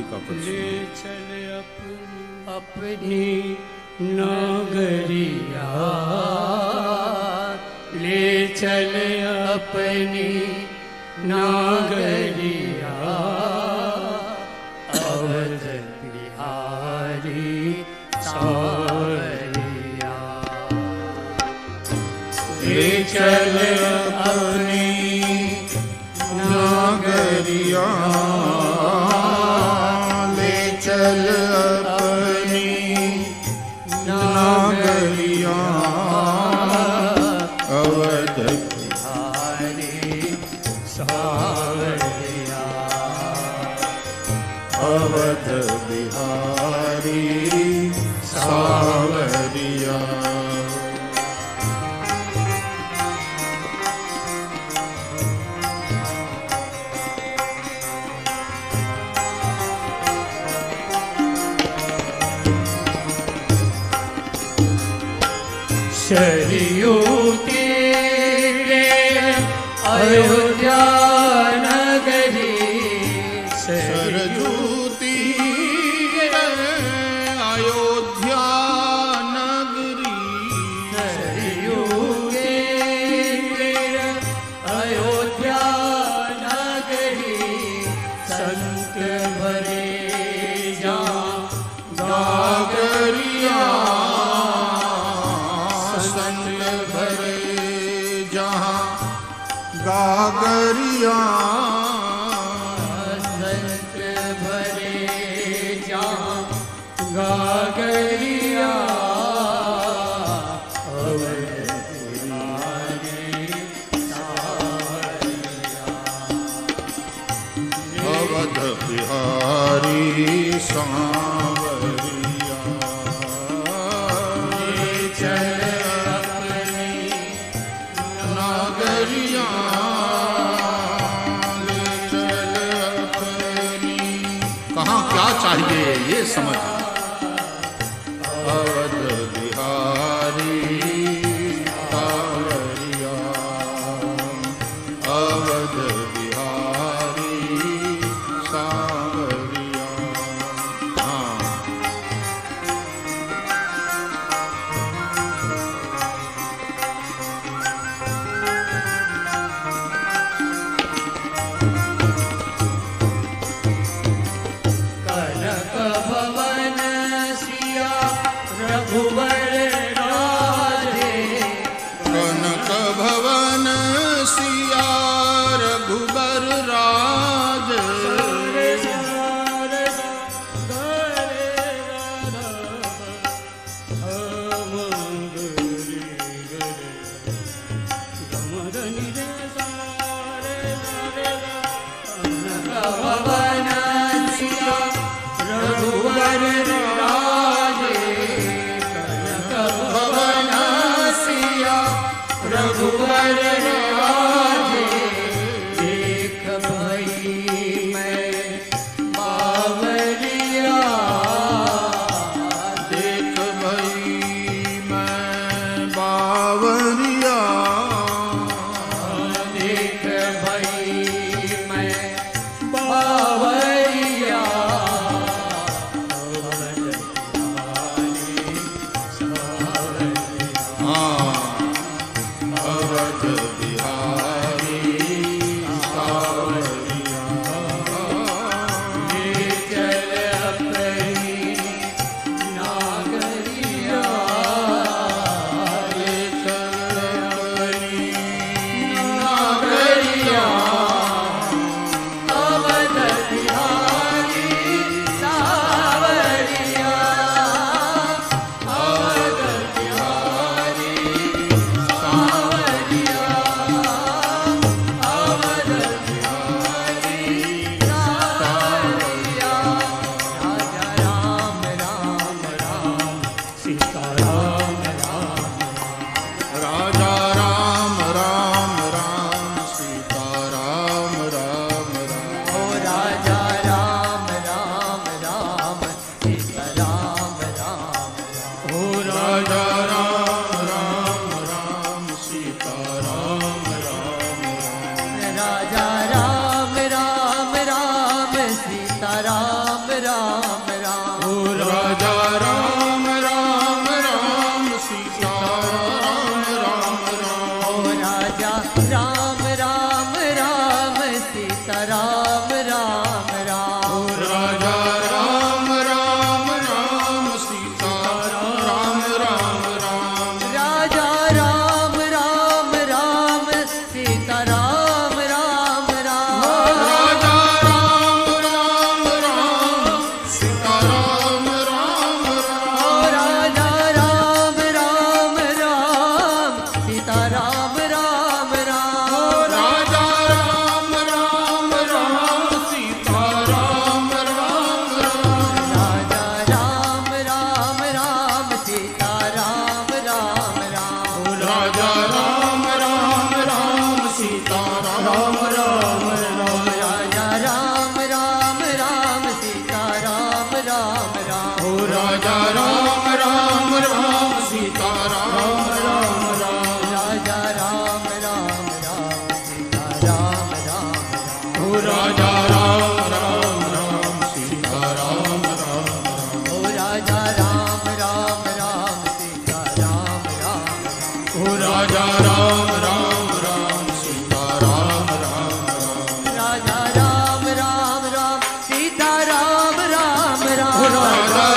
आदि का पद ले चल अपनी नगरिया, ले चल अपनी नगरिया, अवध बिहारी सावरिया। ले चल अपनी नगरिया, ले चल अपनी नगरिया, अवध बिहारी सावरिया, अवध बिहारी सावरिया। सरयू तीरे अयोध्या नगरी, सरयू तीरे अयोध्या नगरी, सरयू तीरे अयोध्या नगरी, संत भरे जहाँ गागरिया, गागरिया, संत भरे जहाँ गागरिया, अवध बिहारी सांवरिया। ले चल अपनी नगरिया, ले चल अपनी। कहाँ क्या चाहिए ये समझ। अवध बिहारी सांवरिया, अवध बिहारी सांवरिया। हाँ, कनक भवन सिया रघुवर राजे, कनक भवन सिया रघुबर राज। भवन सिया रघुवर राजे, कनक भवन सिया रघुवर राजे, देख भई मैं बावरिया, देख भई मैं बावरिया, देख भई मैं बावरिया, हाँ, अवध बिहारी राम राम ओ राजा राम राम राम सीता राम राम राम ओ राजा राम राम राम सीता राम राम राम ओ राजा राम राम राम सीता राम राम राम राजा राम राम राम सीता राम राम राम राजा राम राम राम सीता राम राम राम ओ राजा राम राम राम सीता राम राम राम राजा राम राम राम सीता राम राम राम राजा राम राम राम सीता राम राम राम राजा राम राम राम सीता राम राम राम राजा राम राम राम सीता राम राम राम ओ राजा राम राम राम सीता राम राम राम राजा राम राम राम सीता राम राम राम ओ राजा राम राम राम सीता राम राम राम ओ राजा राम राम राम सीता राम राम राम ओ राजा राम राम राम सीता राम राम राम राजा राम राम राम सीता राम राम ओ राम राजा